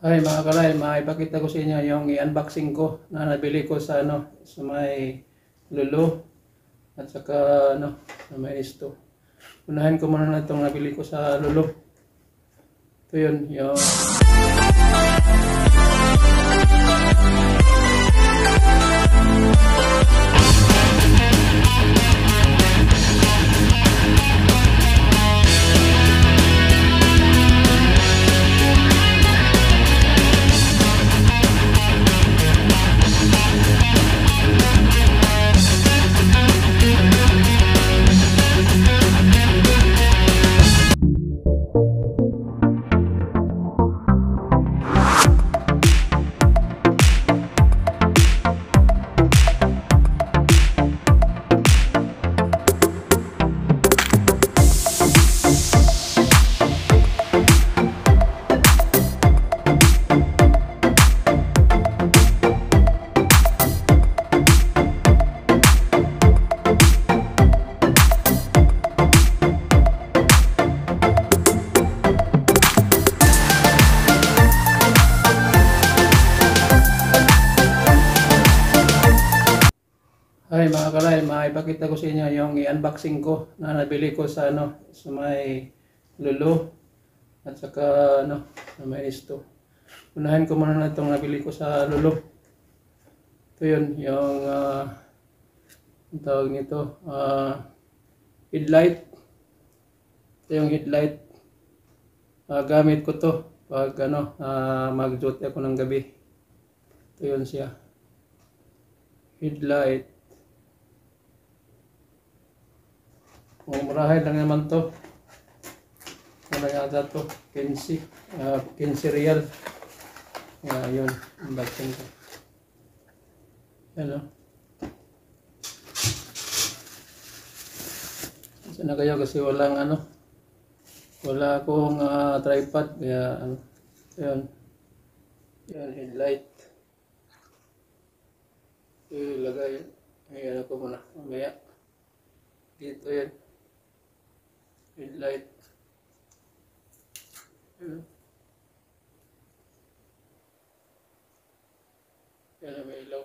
Hi mga kalay, maipakita ko sa inyo yung i-unboxing ko na nabili ko sa sa may Lulu at saka sa may Isto. Unahin ko muna na itong nabili ko sa Lulu. Ito yun, yung Hi mga kalay, maipakita ko sa inyo yung i-unboxing ko na nabili ko sa sa may Lulu at saka sa may Isto. Unahin ko muna na itong nabili ko sa Lulu. Ito yun, yung ang tawag nito, headlight. Ito yung headlight. Gamit ko to pag mag-duty ako ng gabi. Ito yun siya. Headlight. Murahin lang naman to. Ano yata to? 15 real. Yun, unboxing ko. Yan o. Sana kayo kasi walang wala akong tripod. Kaya yun. Yan, headlight. Ilagay. Ayan ako muna. Mamaya. Dito yan. Headlight. Yan ang may ilaw.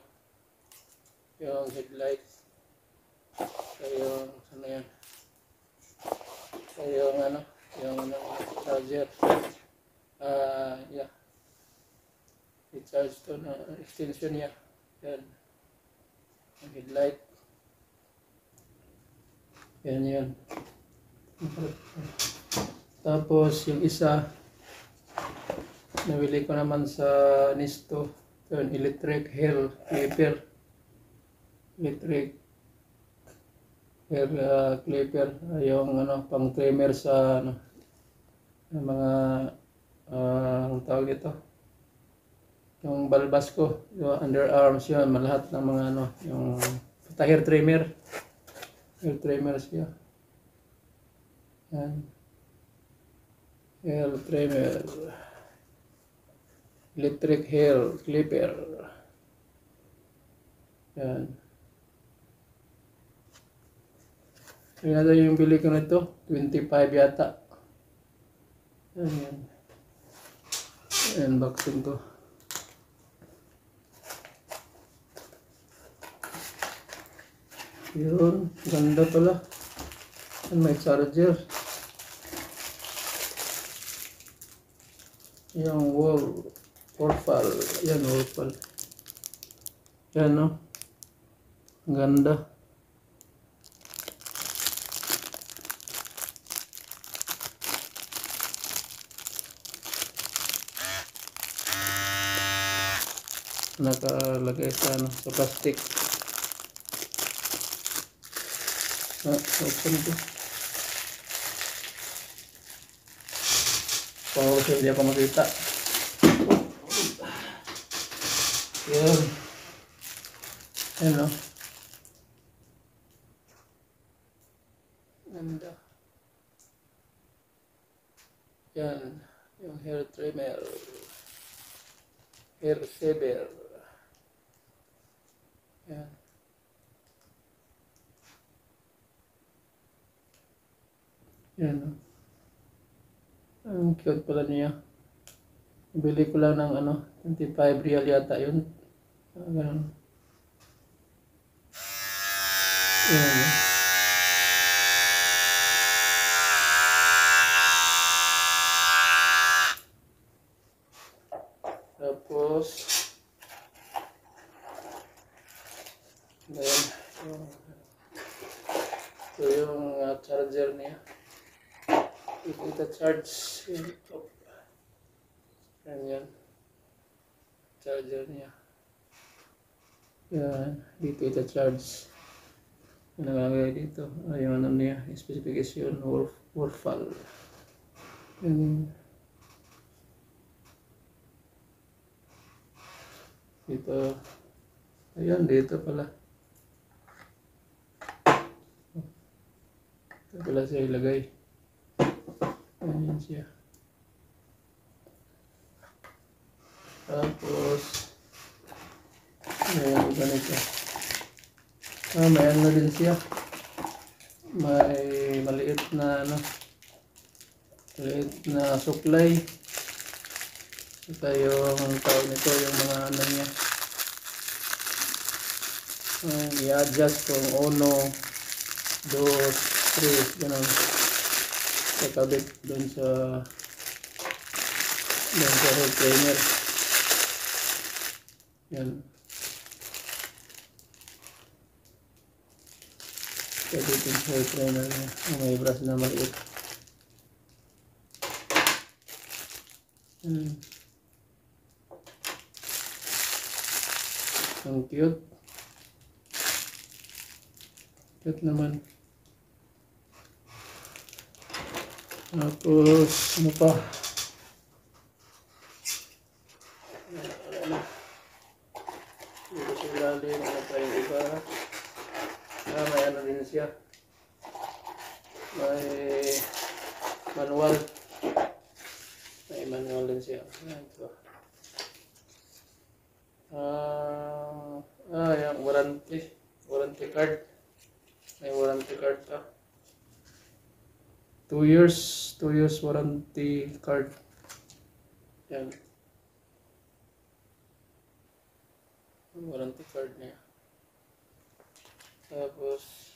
Yung headlight. Yung sana yan. Yung charger. Yeah. I-charge to na extension niya. Yan. Yung headlight. Yan. Tapos yung isa nabili ko naman sa Nisto, yun, electric hair clipper. Electric hair clipper, yung pang trimmer sa yung mga ang tawag dito, yung balbas ko, yung underarms yun, lahat ng mga yung hair trimmer. Hair trimmer siya. Yan. Hair trimmer. Electric hair clipper. Yan. Yan na yung bili ko nito. 25 yata. Yan. Unboxing ko. Yun. Ganda pala. May charger. Yung Wallfall. Yan, Wallfall. Yan, no? Ganda. Nakalagay sa sa plastic. Open ko. Kasi hindi ako makita. Yun. Ano? Ganda. Yan. Yung hair trimmer. Hair saver. Yan. Yan. Ang cute pala niya. Bili ko lang ng 25 real yata yun. Ganun. Yun. Tapos, ngayon, ito yung charger niya. Ito charge. Yan. Charger niya. Yan. Dito ito charge. Yung nakalagay dito. Yung niya. Specification. Warfal. Yan. Dito. Ayan. Dito pala. Ito pala siya ilagay. Ayan siya. Tapos may ganito. May din siya. May maliit na maliit na supply. Ito yung tawag nito, yung mga niya. I-adjust kung 1, 2, 3, ganun. Kakabit doon sa head trainer. Yan. Kabitin sa head trainer niya. May brush na maliit. Ang cute. Cute naman. Tapos, ano pa? Dito sa ilalim, ano pa yung iba? May din siya. May manual. May manual din siya. Ito. Yung warranty card. May warranty card pa. 2 years warranty card. Yan. Warranty card niya. Tapos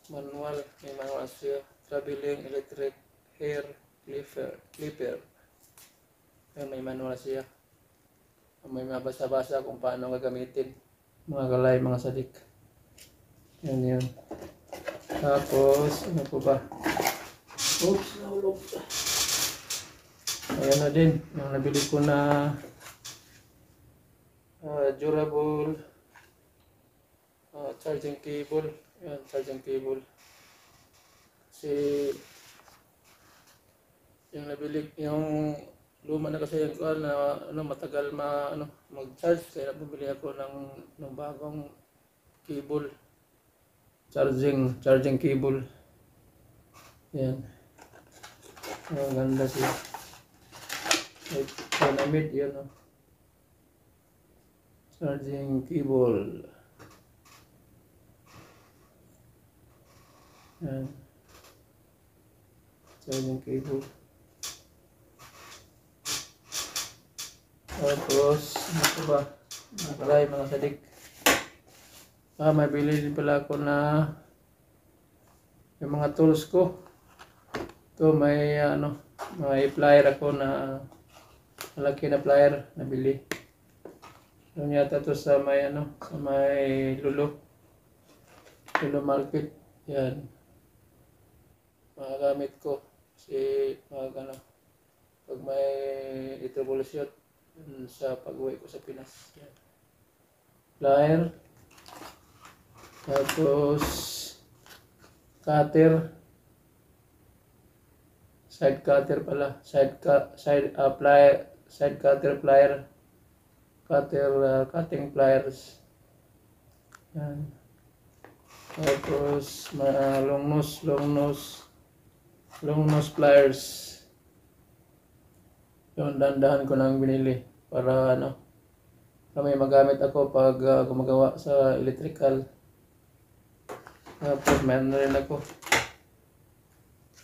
manual, may manual siya. Traveling electric hair clipper. May manual siya. May mabasa-basa kung paano gagamitin. Mga galay, mga sadik. Yan. Tapos, ano po ba? Oops, nahulog. Ayan na din. Yung nabili ko na durable charging cable. Yan, charging cable. Kasi yung nabili, yung luma na kasi yung na matagal mag-charge, kaya bumili ako ng bagong cable. Charging cable. Yan. Ang ganda siya. Dynamite yan. Charging cable. Yan. Charging cable. Tapos, ano ba? Nakalay mga sadik. May bili din pala ako na yung mga tools ko. Ito may may plier ako na malaki na plier na bili. Yung yata to sa may sa may Lulu market. Yan. Magagamit ko kasi pag may troubleshoot sa pag-uwi ko sa Pinas. Yan. Plier. Tapos cutter, side cutter pala, side cutter plier, cutting pliers. Yan. Tapos long nose pliers. Yung dandahan ko nang binili para may magamit ako pag gumagawa sa electrical. Tapos meron na rin ako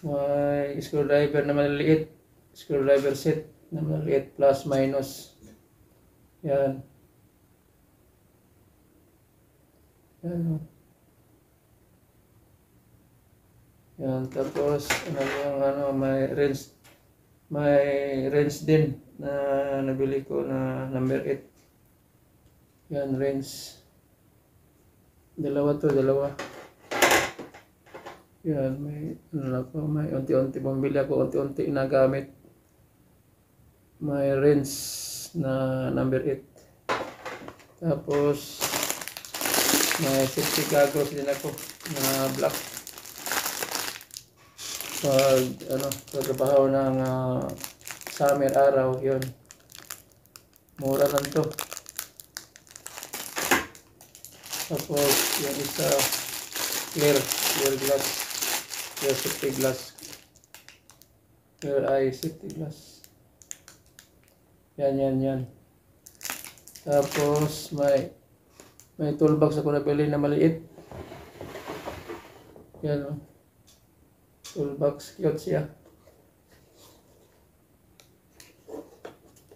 may screwdriver na maliliit, screwdriver set. na maliit, plus minus. Yan. Yan. Yan. Tapos, may range din na nabili ko na number 8. Yan, range. Dalawa. Yan, may unti-unti bumili ako, unti-unti nagamit. May range na number 8. Tapos, may safety goggles din ako na black. Pag trabaho ng summer araw, yun. Mura lang to. Tapos, yung isa, clear glass, clear safety glass, clear eye safety glass. Yan. Tapos, may toolbox ako nabili na maliit. Yan, oh. Toolbox, cute siya.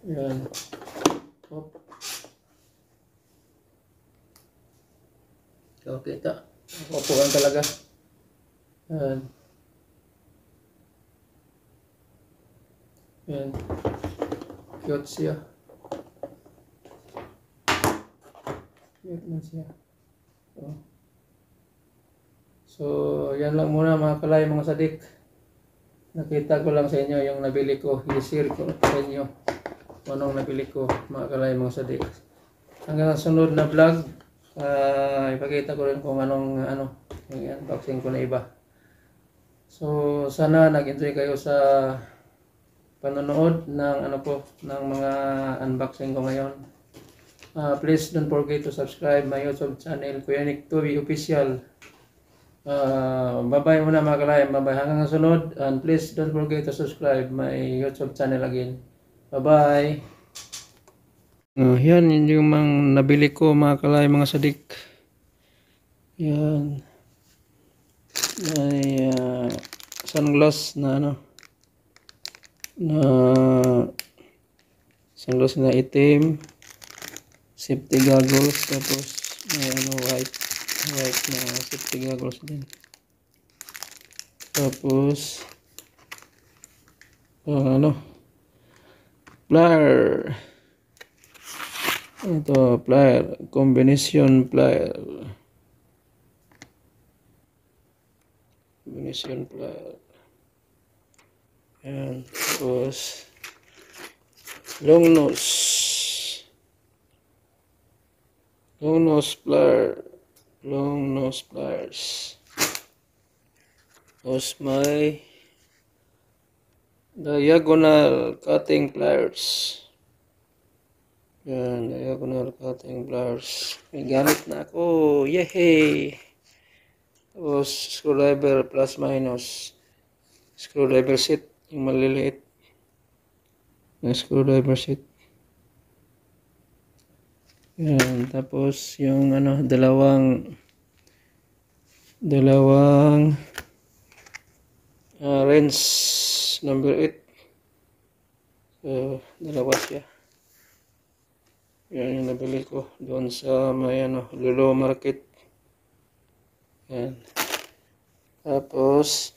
Yan. Hop. Okay, kita. Upuan talaga. Yan. Cute siya. Cute na siya. So, yan lang muna mga kalay, mga sadik. Nakita ko lang sa inyo yung nabili ko. I-share ko sa inyo kung anong nabili ko, mga kalay, mga sadik. Hanggang sunod na vlog, ipakita ko rin kung yung unboxing ko na iba. So, sana nag-enjoy kayo sa panonood ng ng mga unboxing ko ngayon. Please don't forget to subscribe my YouTube channel, Kuya Nick Tubi Official. Bye-bye muna mga kalay. Bye-bye hanggang sunod. And please don't forget to subscribe my YouTube channel again. Bye-bye. Yan yung mga nabili ko mga kalay, mga sadik. Yan. May sunglass na sunglass na itim, safety goggles, tapos may white na safety goggles din. Tapos plier. Ito, plier, combination plier. Yan, tapos long nose pliers. Tapos may diagonal cutting pliers. Yan, diagonal cutting pliers. May gamit na ako. Yehey! Tapos screwdriver plus minus. Screwdriver set, yung maliliit na screwdriver set. Yan, tapos yung dalawang wrench number 8. So, dalawa siya. Yan yung nabili ko doon sa may Lulu Market. Yan. Tapos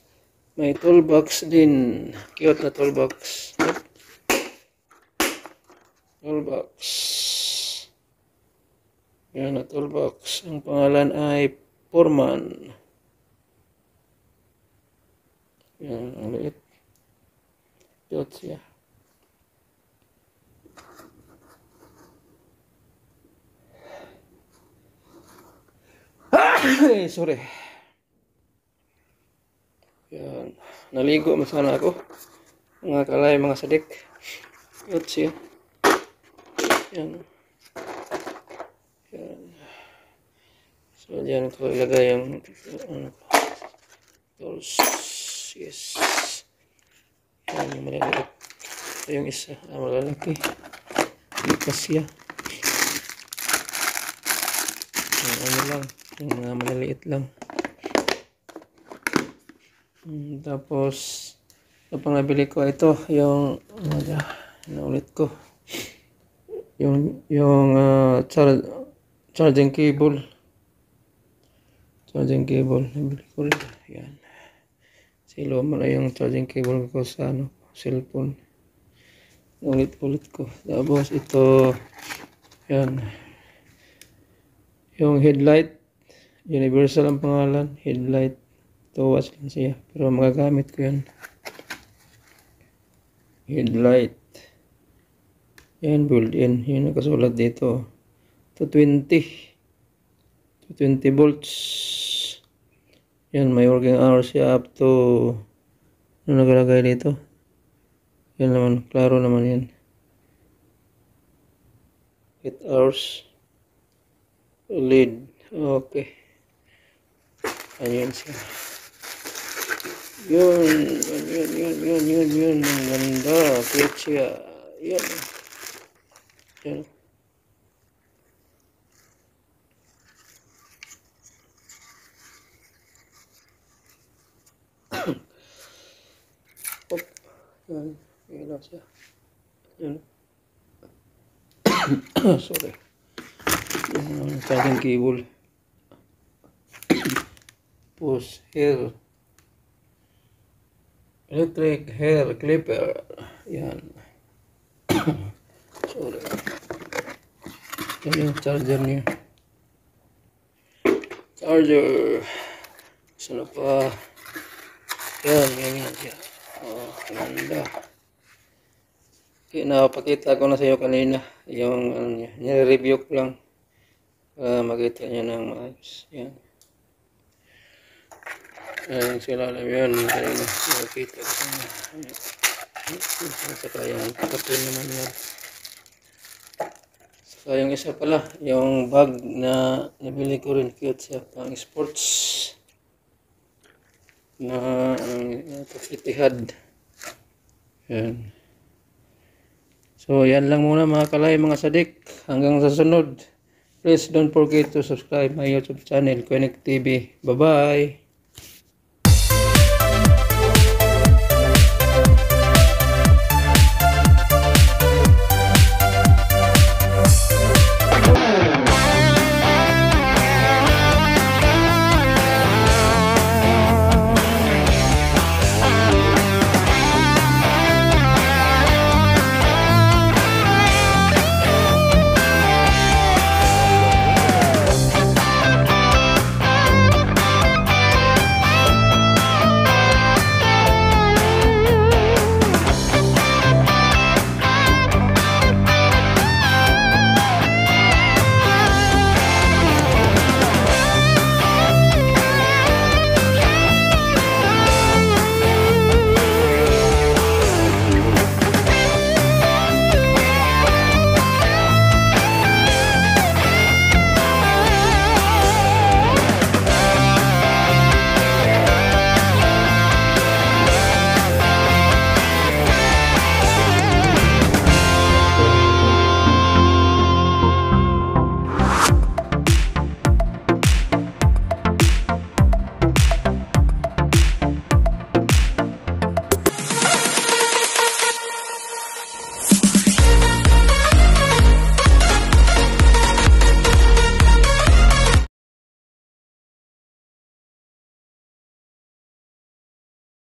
may toolbox din. Cute na toolbox. Yan na toolbox. Ang pangalan ay Foreman. Yan, ang liit. Cute siya. Sorry. Yan. Naligo masana ako. Mga kalay, mga sadik. Cute siya. Yan. So, diyan ko ilagay yung tools. Yes. Yan yung maliliit. Ito yung isa. Malalaki. Likas siya. Yung lang. Yung mga maliliit lang. Tapos, ito pang nabili ko. Ito yung Naulit ko. Yung charging cable. Charging cable. Nabili ko rin. Yan. Silo mo na yung charging cable ko sa cellphone. Ulit-ulit ko. Tapos ito, yan. Yung headlight, universal ang pangalan, headlight. Tuwas lang siya. Pero magagamit ko yan. Headlight. Yan, built-in. Yung nakasulat dito. 220 volts. Yan, may working hours siya up to, ano nakalagay dito? Yan naman, klaro naman yan. 8 hours. Lead. Okay. Ayan siya. Yun. Ang ganda. Cute siya. Yan. Yan. Hop. Yan. Ilaw siya. Yan. Sorry. Yan ang charging cable. Push hair. Electric hair clipper. Yan. Sorry. Yan yung charger niya. Charger. Sana pa. Yan siya. Oh, ganda. Okay, napakita ko na sa iyo kanina yung ano niya. Nire-review ko lang. Makita niya ng maayos. Yan. Ayan sila alam yan. Kanina nakita ko sa inyo. Saka yung kapatid naman yan. Saka yung isa pala, yung bag na nabili ko rin, cute siya, pang sports na Etihad. Yan. So yan lang muna mga kalay, mga sadik. Hanggang sa sunod, please don't forget to subscribe my YouTube channel, Connect TV. Bye bye.